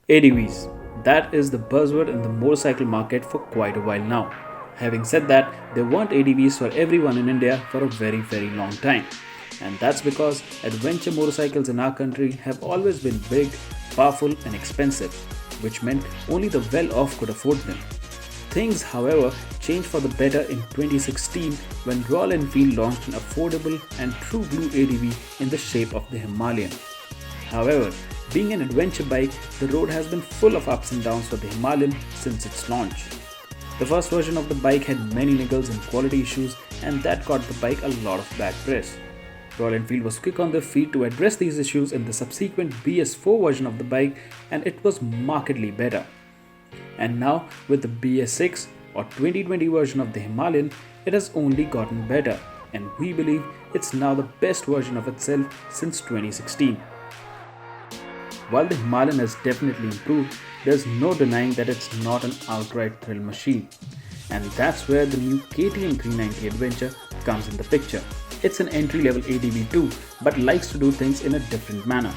ADVs. That is the buzzword in the motorcycle market for quite a while now. Having said that, there weren't ADVs for everyone in India for a very long time. And that's because adventure motorcycles in our country have always been big, powerful and expensive, which meant only the well-off could afford them. Things, however, changed for the better in 2016 when Royal Enfield launched an affordable and true blue ADV in the shape of the Himalayan. However, being an adventure bike, the road has been full of ups and downs for the Himalayan since its launch. The first version of the bike had many niggles and quality issues, and that got the bike a lot of bad press. Royal Enfield was quick on their feet to address these issues in the subsequent BS4 version of the bike, and it was markedly better. And now, with the BS6 or 2020 version of the Himalayan, it has only gotten better, and we believe it's now the best version of itself since 2016. While the Himalayan has definitely improved, there's no denying that it's not an outright thrill machine. And that's where the new KTM 390 Adventure comes in the picture. It's an entry-level ADV too, but likes to do things in a different manner.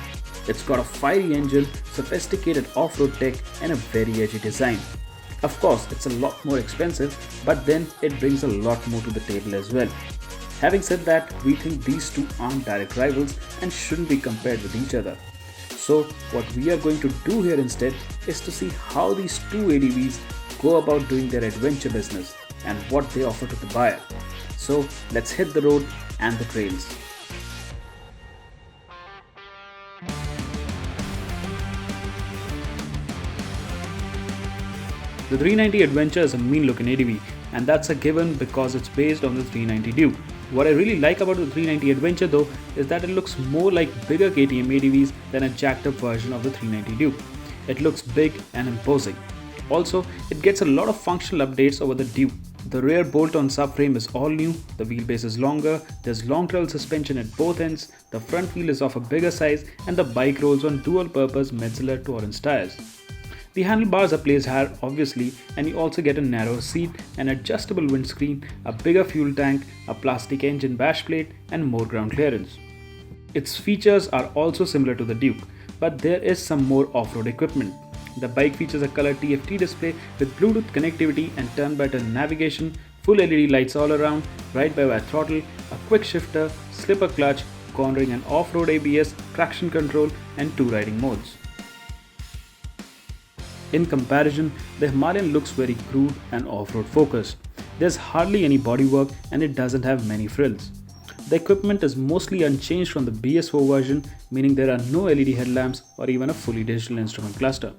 It's got a fiery engine, sophisticated off-road tech and a very edgy design. Of course, it's a lot more expensive, but then it brings a lot more to the table as well. Having said that, we think these two aren't direct rivals and shouldn't be compared with each other. So what we are going to do here instead is to see how these two ADVs go about doing their adventure business and what they offer to the buyer. So let's hit the road and the trails. The 390 Adventure is a mean looking ADV, and that's a given because it's based on the 390 Duke. What I really like about the 390 Adventure though is that it looks more like bigger KTM ADVs than a jacked up version of the 390 Duke. It looks big and imposing. Also, it gets a lot of functional updates over the Duke. The rear bolt-on subframe is all new, the wheelbase is longer, there's long travel suspension at both ends, the front wheel is of a bigger size, and the bike rolls on dual-purpose Metzeler Torrens tires. The handlebars are placed higher obviously, and you also get a narrower seat, an adjustable windscreen, a bigger fuel tank, a plastic engine bash plate and more ground clearance. Its features are also similar to the Duke, but there is some more off-road equipment. The bike features a color TFT display with Bluetooth connectivity and turn-by-turn navigation, full LED lights all around, ride-by-wire throttle, a quick shifter, slipper clutch, cornering and off-road ABS, traction control and 2 riding modes. In comparison, the Himalayan looks very crude and off-road focused. There's hardly any bodywork and it doesn't have many frills. The equipment is mostly unchanged from the BS4 version, meaning there are no LED headlamps or even a fully digital instrument cluster.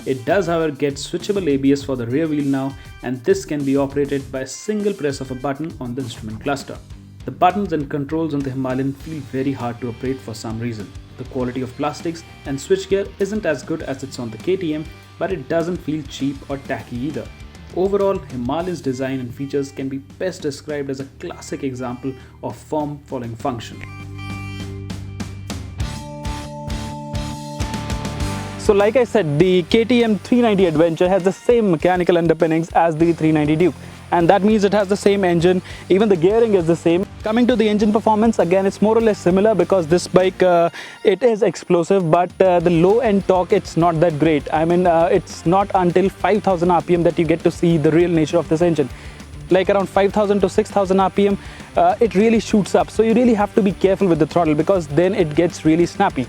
It does however get switchable ABS for the rear wheel now, and this can be operated by a single press of a button on the instrument cluster. The buttons and controls on the Himalayan feel very hard to operate for some reason. The quality of plastics and switchgear isn't as good as it's on the KTM, but it doesn't feel cheap or tacky either. Overall, Himalayan's design and features can be best described as a classic example of form following function. So like I said, the KTM 390 Adventure has the same mechanical underpinnings as the 390 Duke, and that means it has the same engine, even the gearing is the same. Coming to the engine performance, again it's more or less similar because this bike it is explosive, but the low end torque it's not that great. I mean it's not until 5000 rpm that you get to see the real nature of this engine. Like around 5000 to 6000 rpm it really shoots up, so you really have to be careful with the throttle because then it gets really snappy.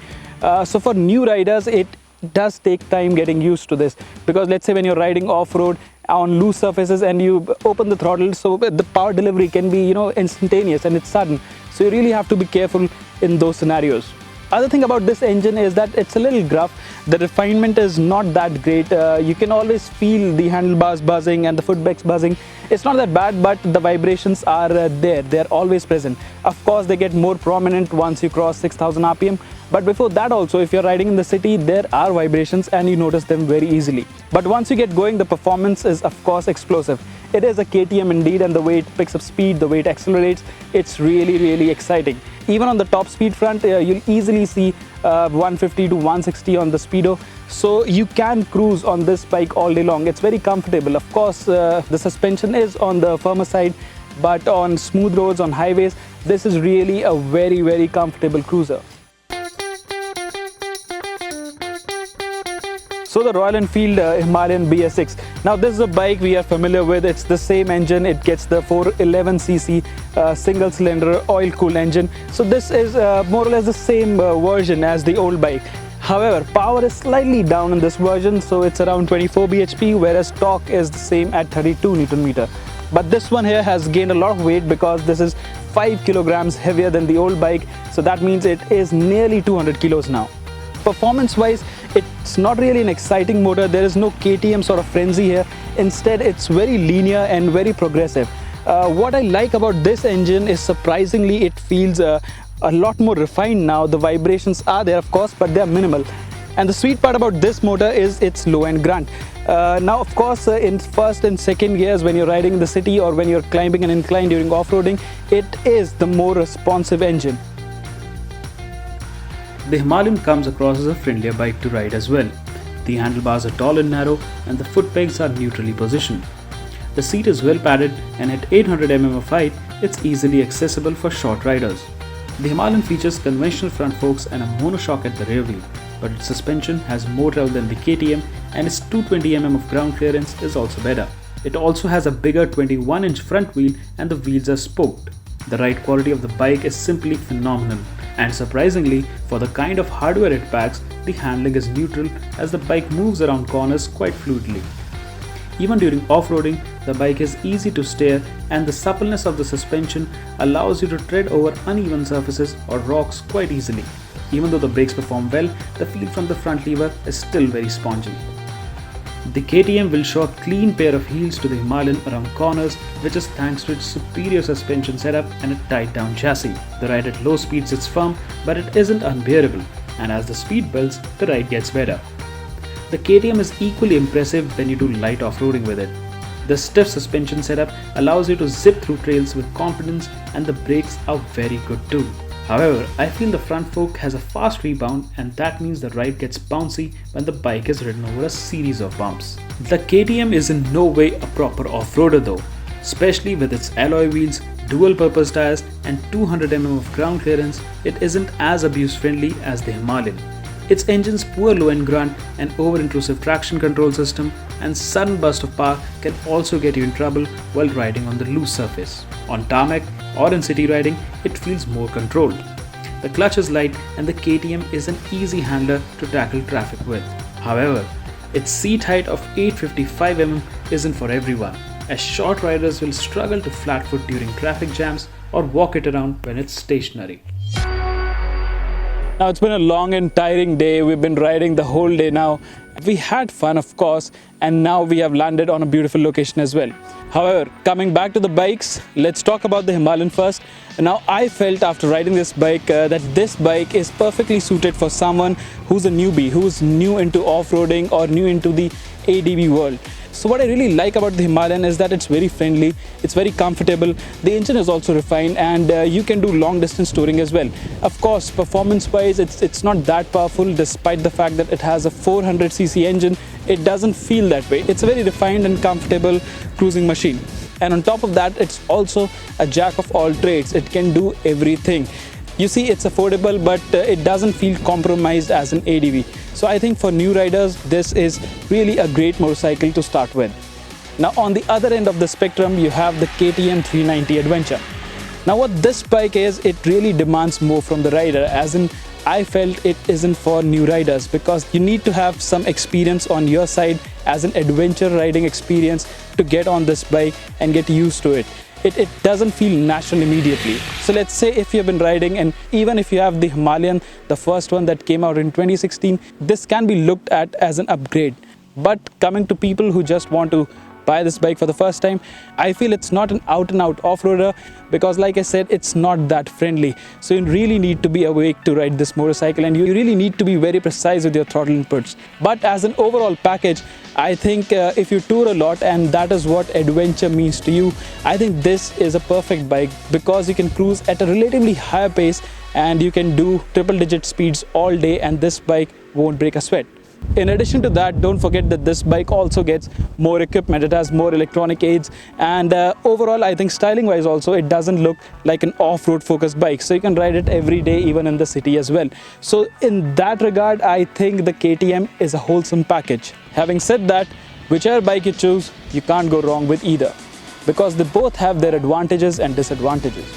So for new riders it does take time getting used to this, because let's say when you're riding off-road on loose surfaces and you open the throttle, so the power delivery can be instantaneous and it's sudden, so you really have to be careful in those scenarios. Other thing about this engine is that it's a little gruff. The refinement is not that great. You can always feel the handlebars buzzing and the footpegs buzzing. It's not that bad, but the vibrations are there. They're always present. Of course, they get more prominent once you cross 6000 rpm. But before that also, if you're riding in the city, there are vibrations and you notice them very easily. But once you get going, the performance is of course explosive. It is a KTM indeed, and the way it picks up speed, the way it accelerates, it's really exciting. Even on the top speed front, you'll easily see 150 to 160 on the speedo. So you can cruise on this bike all day long. It's very comfortable. Of course, the suspension is on the firmer side, but on smooth roads, on highways, this is really a very comfortable cruiser. So the Royal Enfield Himalayan BS6. Now this is a bike we are familiar with. It's the same engine. It gets the 411cc single cylinder oil cooled engine. So this is more or less the same version as the old bike. However, power is slightly down in this version, so it's around 24 bhp, whereas torque is the same at 32 Newton meter. But this one here has gained a lot of weight because this is 5 kilograms heavier than the old bike, so that means it is nearly 200 kilos now. Performance wise, it's not really an exciting motor. There is no KTM sort of frenzy here. Instead, it's very linear and very progressive. What I like about this engine is surprisingly it feels a lot more refined now. The vibrations are there, of course, but they are minimal. And the sweet part about this motor is its low end grunt. Now, of course, in first and second gears, when you're riding in the city or when you're climbing an incline during off-roading, it is the more responsive engine. The Himalayan comes across as a friendlier bike to ride as well. The handlebars are tall and narrow, and the foot pegs are neutrally positioned. The seat is well padded, and at 800 mm of height, it's easily accessible for short riders. The Himalayan features conventional front forks and a monoshock at the rear wheel, but its suspension has more travel than the KTM, and its 220 mm of ground clearance is also better. It also has a bigger 21-inch front wheel, and the wheels are spoked. The ride quality of the bike is simply phenomenal, and surprisingly, for the kind of hardware it packs, the handling is neutral as the bike moves around corners quite fluidly. Even during off-roading, the bike is easy to steer, and the suppleness of the suspension allows you to tread over uneven surfaces or rocks quite easily. Even though the brakes perform well, the feel from the front lever is still very spongy. The KTM will show a clean pair of heels to the Himalayan around corners, which is thanks to its superior suspension setup and a tight-down chassis. The ride at low speeds is firm, but it isn't unbearable, and as the speed builds, the ride gets better. The KTM is equally impressive when you do light off-roading with it. The stiff suspension setup allows you to zip through trails with confidence, and the brakes are very good too. However, I feel the front fork has a fast rebound, and that means the ride gets bouncy when the bike is ridden over a series of bumps. The KTM is in no way a proper off-roader though, especially with its alloy wheels, dual-purpose tires and 200 mm of ground clearance. It isn't as abuse-friendly as the Himalayan. Its engine's poor low-end grunt and over-intrusive traction control system and sudden burst of power can also get you in trouble while riding on the loose surface. On tarmac or in city riding, it feels more controlled. The clutch is light, and the KTM is an easy handler to tackle traffic with. However, its seat height of 855 mm isn't for everyone, as short riders will struggle to flat foot during traffic jams or walk it around when it's stationary. Now, it's been a long and tiring day. We've been riding the whole day now. We had fun, of course, and now we have landed on a beautiful location as well. However, coming back to the bikes, let's talk about the Himalayan first. Now, I felt after riding this bike that this bike is perfectly suited for someone who's a newbie, who's new into off-roading or new into the ADV world. So what I really like about the Himalayan is that it's very friendly, it's very comfortable, the engine is also refined, and you can do long distance touring as well. Of course, performance wise, it's not that powerful. Despite the fact that it has a 400cc engine, it doesn't feel that way. It's a very refined and comfortable cruising machine. And on top of that, it's also a jack of all trades. It can do everything. You see, it's affordable, but it doesn't feel compromised as an ADV. So I think for new riders, this is really a great motorcycle to start with. Now, on the other end of the spectrum, you have the KTM 390 Adventure. Now, what this bike is, it really demands more from the rider, as in I felt it isn't for new riders because you need to have some experience on your side as an adventure riding experience to get on this bike and get used to it. It doesn't feel natural immediately. So let's say if you've been riding, and even if you have the Himalayan, the first one that came out in 2016, this can be looked at as an upgrade. But coming to people who just want to buy this bike for the first time, I feel it's not an out-and-out off-roader because, like I said, it's not that friendly. So you really need to be awake to ride this motorcycle, and you really need to be very precise with your throttle inputs. But as an overall package, I think if you tour a lot and that is what adventure means to you, I think this is a perfect bike because you can cruise at a relatively higher pace and you can do triple-digit speeds all day, and this bike won't break a sweat. In addition to that, don't forget that this bike also gets more equipment. It has more electronic aids, and overall I think styling wise also it doesn't look like an off-road focused bike, so you can ride it every day even in the city as well. So in that regard, I think the KTM is a wholesome package. Having said that, whichever bike you choose, you can't go wrong with either, because they both have their advantages and disadvantages.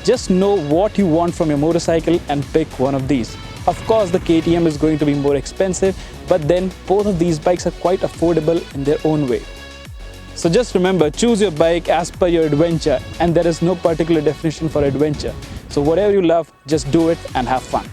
Just know what you want from your motorcycle and pick one of these. Of course, the KTM is going to be more expensive, but then both of these bikes are quite affordable in their own way. So just remember, choose your bike as per your adventure, and there is no particular definition for adventure. So whatever you love, just do it and have fun.